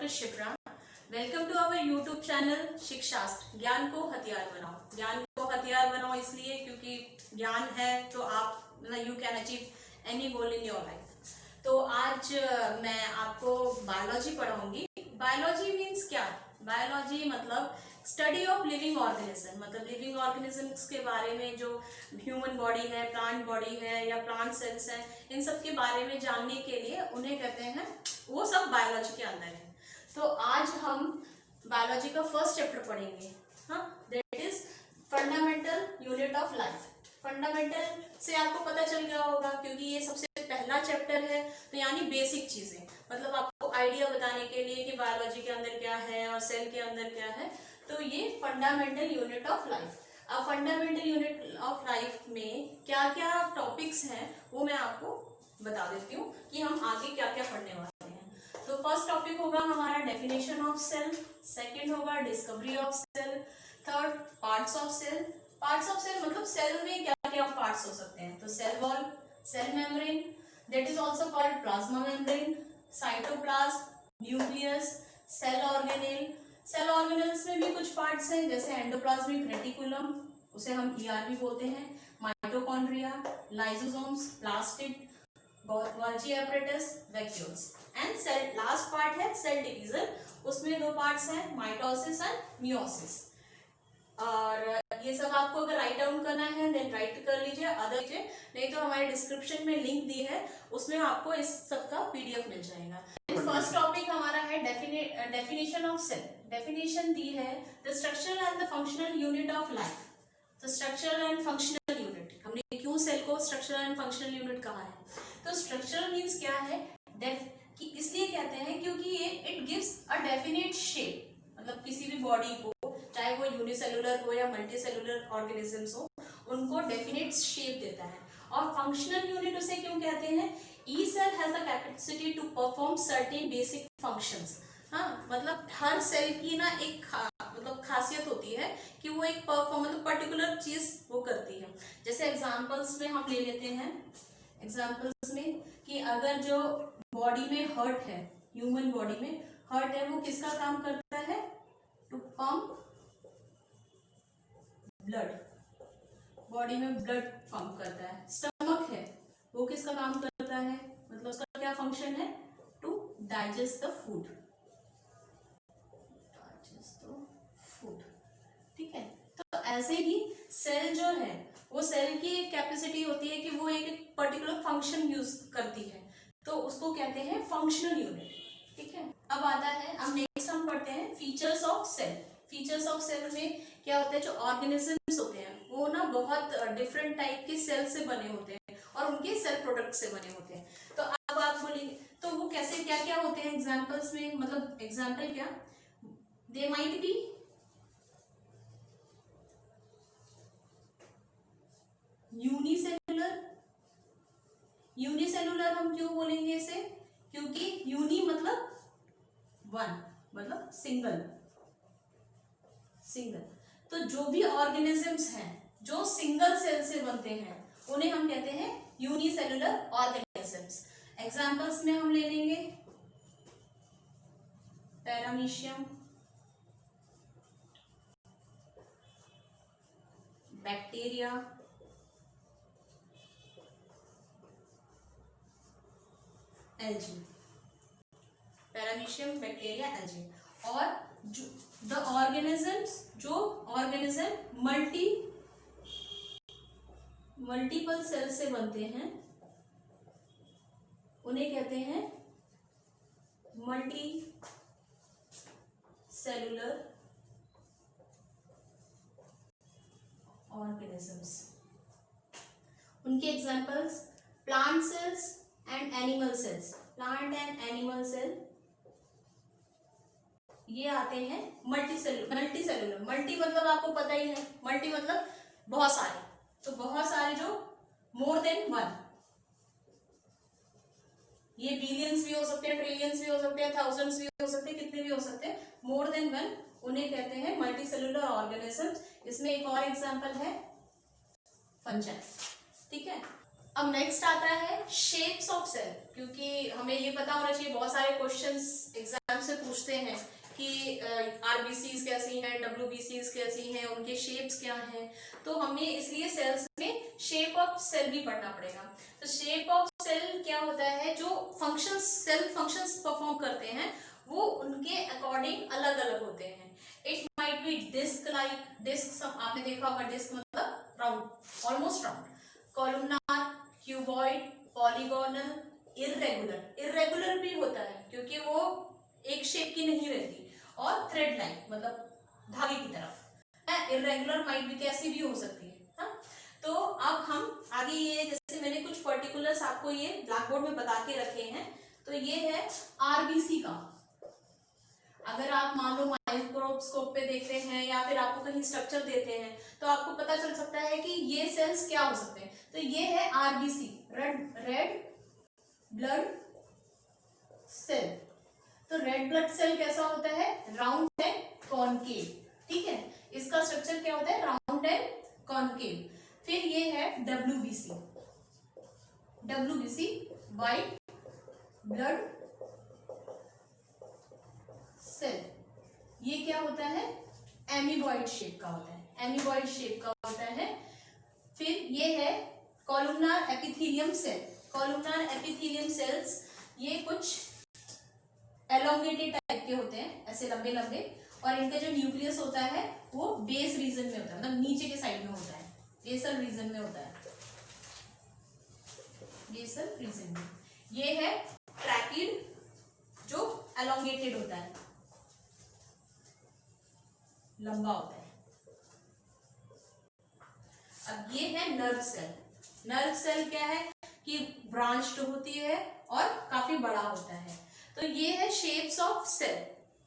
Doctor Shipra. Welcome to our YouTube channel Shikshastra. ज्ञान को हथियार बनाओ। ज्ञान को हथियार बनाओ इसलिए क्योंकि ज्ञान है तो आप you can achieve any goal in your life. तो आज मैं आपको बायोलॉजी पढ़ाऊंगी। बायोलॉजी मीन्स क्या? बायोलॉजी मतलब स्टडी ऑफ लिविंग ऑर्गेनिज्म, मतलब लिविंग ऑर्गेनिजम्स के बारे में, जो ह्यूमन बॉडी है, प्लांट बॉडी है या प्लांट सेल्स है, इन सब के बारे में जानने के लिए उन्हें कहते हैं, वो सब बायोलॉजी के अंदर है। तो आज हम बायोलॉजी का फर्स्ट चैप्टर पढ़ेंगे, that is fundamental unit of life. Fundamental से आपको पता चल गया होगा क्योंकि ये सबसे पहला चैप्टर है, तो यानी बेसिक चीजें, मतलब आपको आइडिया बताने के लिए कि बायोलॉजी के अंदर क्या है और सेल के अंदर क्या है। तो ये फंडामेंटल यूनिट ऑफ लाइफ। अब फंडामेंटल यूनिट ऑफ लाइफ में क्या क्या टॉपिक्स हैं वो मैं आपको बता देती हूँ कि हम आगे क्या क्या पढ़ने वाले हैं। तो फर्स्ट टॉपिक होगा हमारा डेफिनेशन ऑफ सेल, सेकंड होगा discovery of cell, third parts of cell. Parts of cell मतलब सेल में क्या क्या पार्ट्स हो सकते हैं, तो cell wall, cell membrane, that is also called plasma membrane, cytoplasm, nucleus, cell organelle. Cell organelles में भी कुछ पार्ट्स हैं जैसे एंडोप्लाज्मिक रेटिकुलम, उसे हम ईआर भी बोलते हैं, mitochondria, lysosomes, plastid, Golgi apparatus, vacuoles. And cell last part है सेल डिवीजन, उसमें दो पार्ट्स हैं, माइटोसिस एंड मियोसिस। और ये सब आपको अगर राइट डाउन करना है देन राइट कर लीजिए, अदर लीजिए, नहीं तो हमारे डिस्क्रिप्शन में लिंक दी है, उसमें आपको इस सब का पीडीएफ मिल जाएगा। फर्स्ट टॉपिक हमारा है डेफिनेशन ऑफ सेल। डेफिनेशन दी है the structural and the functional unit of life. तो स्ट्रक्चरल एंड फंक्शनल यूनिट, हमने क्यों सेल को स्ट्रक्चरल एंड फंक्शनल यूनिट कहा है? तो स्ट्रक्चरल मीन्स क्या है, कि इसलिए कहते हैं क्योंकि ये it gives a definite shape, मतलब किसी भी बॉडी को, चाहे वो यूनिसेलुलर हो या मल्टीसेलुलर ऑर्गेनिजम्स हो, उनको डेफिनेट शेप देता है। और फंक्शनल यूनिट उसे क्यों कहते हैं? A cell has the capacity to perform certain basic functions. मतलब हर सेल की ना एक मतलब खासियत होती है कि वो एक मतलब पर्टिकुलर चीज वो करती है। जैसे एग्जांपल्स में हम ले लेते हैं, एग्जांपल्स में कि अगर जो बॉडी में हर्ट है, ह्यूमन बॉडी में हर्ट है, वो किसका काम करता है? टू पंप ब्लड, बॉडी में ब्लड पंप करता है। स्टमक है, वो किसका काम करता है, मतलब उसका क्या फंक्शन है? टू डाइजेस्ट द फूड, ठीक है। तो ऐसे ही सेल जो है, वो सेल की एक कैपेसिटी होती है कि वो एक पर्टिकुलर फंक्शन यूज करती है, तो उसको कहते हैं फंक्शनल यूनिट, ठीक है। अब आता है, अब नेक्स्ट हम पढ़ते हैं features of cell. Features of cell में क्या होता है, जो ऑर्गेनिजम्स होते हैं वो ना बहुत डिफरेंट टाइप के सेल से बने होते हैं और उनके सेल प्रोडक्ट से बने होते हैं। तो अब आप बोलेंगे तो वो कैसे, क्या क्या होते हैं एग्जाम्पल्स में, मतलब एग्जाम्पल क्या, they might be unicellular. Unicellular हम क्यों बोलेंगे इसे? क्योंकि यूनि मतलब वन, मतलब सिंगल, सिंगल। तो जो भी ऑर्गेनिजम्स हैं जो सिंगल सेल से बनते हैं उन्हें हम कहते हैं यूनिसेलुलर ऑर्गेनिजम्स। एग्जांपल्स में हम ले लेंगे paramecium, bacteria, algae, paramecium, bacteria, algae. और जो द ऑर्गेनिजम्स, जो ऑर्गेनिज्म मल्टीपल सेल से बनते हैं उन्हें कहते हैं मल्टी सेलुलर ऑर्गेनिजम्स। उनके examples plant cells and animal cells. Plant and animal cell ये आते हैं मल्टीसेलुलर। मल्टी मतलब आपको पता ही है, मल्टी मतलब बहुत सारे, तो बहुत सारे जो मोर देन वन, ये बिलियंस भी हो सकते हैं, ट्रिलियंस भी हो सकते हैं, थाउजेंड्स भी हो सकते हैं, कितने भी हो सकते हैं, मोर देन वन, उन्हें कहते हैं मल्टीसेलुलर ऑर्गेनिजम्स। इसमें एक और एग्जांपल है फंजाई, ठीक है। अब नेक्स्ट आता है शेप्स ऑफ सेल, क्योंकि हमें ये पता होना चाहिए, बहुत सारे क्वेश्चंस एग्जाम से पूछते हैं कि आरबीसीज कैसी हैं, डब्ल्यूबीसीज कैसी हैं, उनके शेप्स क्या हैं, तो हमें इसलिए सेल्स में शेप ऑफ सेल भी पढ़ना पड़ेगा। तो शेप ऑफ सेल क्या होता है, जो फंक्शंस सेल फंक्शंस परफॉर्म करते हैं वो उनके अकॉर्डिंग अलग अलग होते हैं। It might be disc like, disc आपने देखा होगा, डिस्क मतलब round, almost round, columnar, cuboid, polygonal, irregular, irregular भी होता है क्योंकि वो एक शेप की नहीं रहती, और थ्रेड लाइक मतलब धागे की तरफ है। इर्रेगुलर माइट भी कैसी भी हो सकती है, हाँ? तो अब हम आगे ये, जैसे मैंने कुछ पर्टिकुलर्स आपको ये ब्लैक बोर्ड में बता के रखे हैं, तो ये है आरबीसी का। अगर आप मान लो माइक्रोस्कोप पे देखते हैं या फिर आपको कहीं स्ट्रक्चर देते हैं तो आपको पता चल सकता है कि ये सेल्स क्या हो सकते हैं। तो ये है आरबीसी, रेड ब्लड सेल। तो रेड ब्लड सेल कैसा होता है, राउंड एंड कॉनकेव, ठीक है, इसका स्ट्रक्चर क्या होता है, राउंड एंड कॉनकेव। फिर ये है WBC, WBC white blood cell, ये क्या होता है, एमीबॉइड शेप का होता है, एमीबॉइड शेप का होता है। फिर ये है columnar epithelium cell, columnar epithelium cells, ये कुछ एलोंगेटेड टाइप के होते हैं, ऐसे लंबे लंबे, और इनका जो न्यूक्लियस होता है वो बेस रीजन में होता है, मतलब नीचे के साइड में होता है, बेसल रीजन में होता है, बेसल रीजन में। ये है ट्रैकिड जो एलोंगेटेड होता है, लंबा होता है। अब ये है नर्व सेल, नर्व सेल क्या है कि ब्रांच्ड होती है और काफी बड़ा होता है। तो ये है शेप्स ऑफ सेल,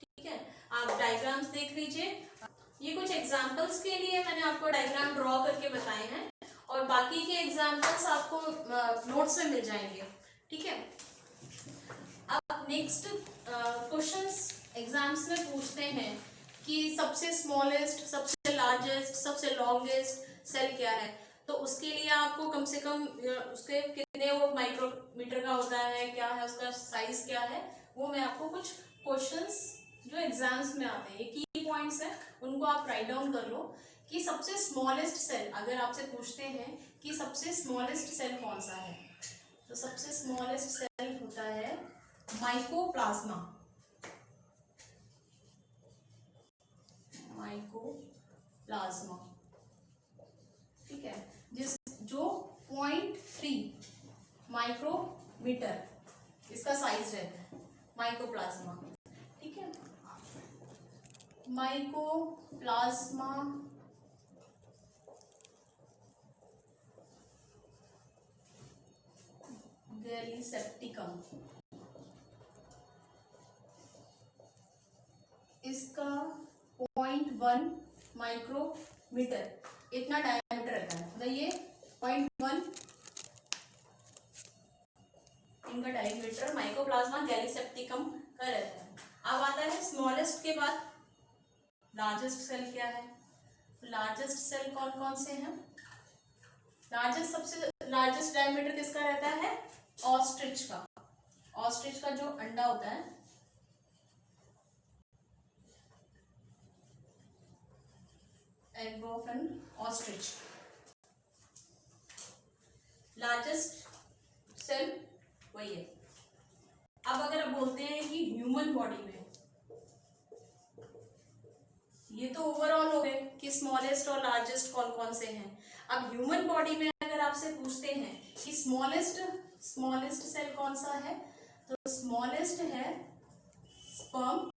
ठीक है, आप डायग्राम्स देख लीजिए। ये कुछ एग्जांपल्स के लिए मैंने आपको डायग्राम ड्रॉ करके बताए हैं, और बाकी के एग्जांपल्स आपको नोट्स में मिल जाएंगे, ठीक है। अब नेक्स्ट क्वेश्चंस एग्जाम्स में पूछते हैं कि सबसे स्मॉलेस्ट, सबसे लार्जेस्ट, सबसे लॉन्गेस्ट सेल क्या है। तो उसके लिए आपको कम से कम उसके कितने वो माइक्रोमीटर का होता है, क्या है उसका साइज क्या है, वो मैं आपको कुछ क्वेश्चंस जो एग्जाम्स में आते हैं, ये की पॉइंट्स है, उनको आप राइट डाउन कर लो कि सबसे स्मॉलेस्ट सेल, अगर आपसे पूछते हैं कि सबसे स्मॉलेस्ट सेल कौन सा है, तो सबसे स्मॉलेस्ट सेल होता है माइकोप्लाज्मा, माइकोप्लाज्मा, ठीक है, जो 0.3 माइक्रोमीटर इसका साइज रहता है, माइकोप्लाज्मा, ठीक है। माइकोप्लाज्मा गैलीसेप्टिकम, इसका 0.1 माइक्रोमीटर इतना डायमीटर रहता है, मतलब ये 0.1 इनका डायमीटर माइकोप्लाज्मा गैलीसेप्टिकम का रहता है। अब आता है स्मॉलेस्ट के बाद लार्जेस्ट सेल क्या है। लार्जेस्ट सेल कौन कौन से हैं, लार्जेस्ट, सबसे लार्जेस्ट डायमीटर किसका रहता है, ऑस्ट्रिच का, ऑस्ट्रिच का जो अंडा होता है, egg of an ostrich, largest cell वही है। अब अगर आप बोलते हैं कि ह्यूमन बॉडी में, ये तो ओवरऑल हो गए कि स्मॉलेस्ट और लार्जेस्ट कौन कौन से हैं। अब ह्यूमन बॉडी में अगर आपसे पूछते हैं कि स्मॉलेस्ट सेल कौन सा है, तो स्मॉलेस्ट है स्पर्म,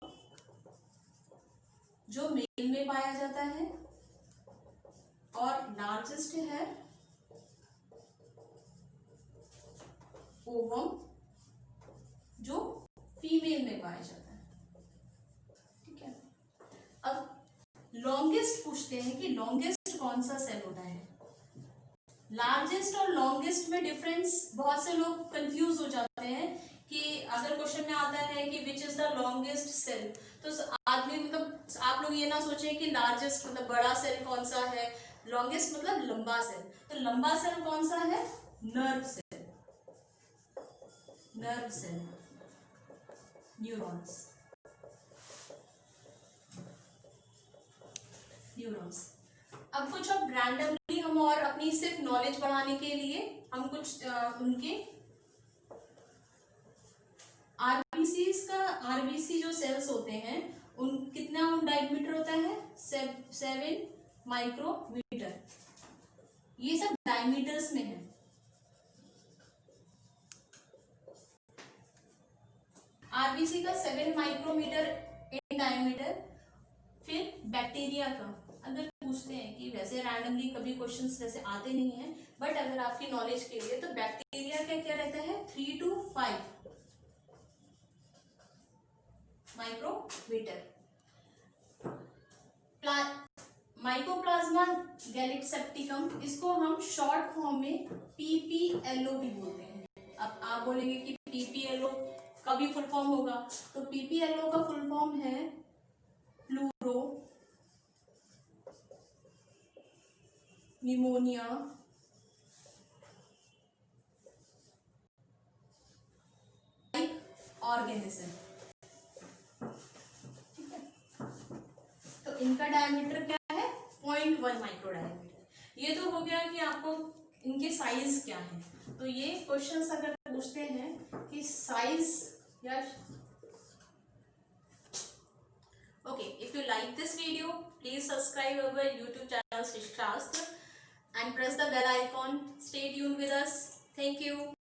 जो मेल में पाया जाता है, और लार्जेस्ट है ओवम, जो फीमेल में पाया जाता है, ठीक है। अब लॉन्गेस्ट पूछते हैं कि लॉन्गेस्ट कौन सा सेल होता है। लार्जेस्ट और लॉन्गेस्ट में डिफरेंस, बहुत से लोग कंफ्यूज हो जाते हैं कि अगर क्वेश्चन में आता है कि which is the longest cell, तो आदमी मतलब आप लोग ये ना सोचें कि लार्जेस्ट मतलब बड़ा सेल कौन सा है, लॉन्गेस्ट मतलब लंबा सेल। तो लंबा सेल कौन सा है, nerve cell, nerve cell, neurons, neurons. अब कुछ अब रैंडमली हम और अपनी सिर्फ नॉलेज बढ़ाने के लिए हम कुछ उनके आरबीसी जो सेल्स होते हैं उन कितना डायमीटर होता है 7 माइक्रोमीटर. ये सब डायमीटर्स में है. आरबीसी का 7 माइक्रोमीटर इन डायमीटर. फिर बैक्टीरिया का अगर पूछते हैं कि वैसे रैंडमली कभी क्वेश्चंस वैसे आते नहीं हैं, बट अगर आपकी नॉलेज के लिए तो बैक्टीरिया का क्या रहता है 3 to 5 माइक्रोमीटर. माइकोप्लाज्मा गैलेक्सेप्टिकम, इसको हम शॉर्ट फॉर्म में पीपीएलओ भी बोलते हैं. अब आप बोलेंगे कि पीपीएलओ का भी फुल फॉर्म होगा, तो पीपीएलओ का फुल फॉर्म है प्लूरो निमोनिया ऑर्गेनिज्म. तो इनका डायमीटर क्या है 0.1 माइक्रो डायमीटर. ये तो हो गया कि आपको इनके साइज क्या है. तो ये क्वेश्चंस अगर पूछते हैं कि साइज या okay. If you like this video please subscribe our YouTube channel शिक्षा शास्त्र and press the bell icon. Stay tuned with us. Thank you.